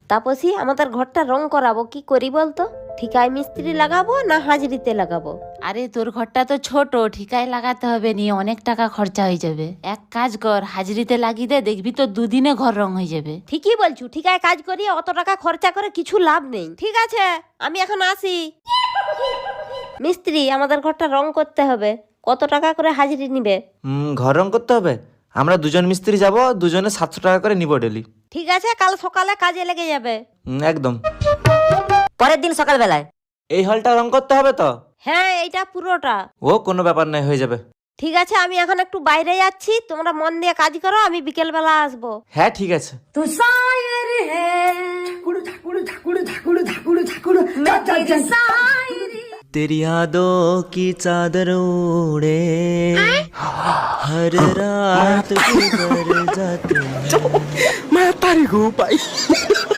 তাপসী, আমাদের ঘরটা রং করাবো, কি করি বলতো? ঠিকায় মিস্ত্রি লাগাবো না হাজরিতে লাগাবো? আরে তোর ঘরটা তো ছোট, ঠিকায় লাগাতে হবে, নিয়ে অনেক টাকা খরচা হয়ে যাবে। এক কাজ কর, হাজরিতে লাগিয়ে দে, দেখবি তো দুদিনে ঘর রং হয়ে যাবে। ঠিকই বলছু, ঠিকায় কাজ করি অত টাকা খরচা করে কিছু লাভ নেই। ঠিক আছে, আমি এখন আসি। মিস্ত্রি, আমাদের ঘরটা রং করতে হবে, কত টাকা করে হাজিরি নিবে? ঘর রং করতে হবে? আমরা দুজন মিস্ত্রি যাব, দুজনে 700 টাকা করে নিব ডেলি। ঠিক আছে, কাল সকালে কাজে লেগে যাবে। একদম। পরের দিন সকালবেলায়। এই হলটা রং করতে হবে তো? হ্যাঁ, এইটা পুরোটা। ও কোনো ব্যাপার নাই, হয়ে যাবে। ঠিক আছে, আমি এখন একটু বাইরে যাচ্ছি, তোমরা মন দিয়ে কাজ করো, আমি বিকেল বেলা আসবো। হ্যাঁ ঠিক আছে। तू शायर है ठाकुर ठाकुर ठाकुर ठाकुर ठाकुर ठाकुर मैं तेरी शायरी। तेरी यादों की चादर ओढ़े हर रात गुजर जाती है। Mata nih gue, Pak.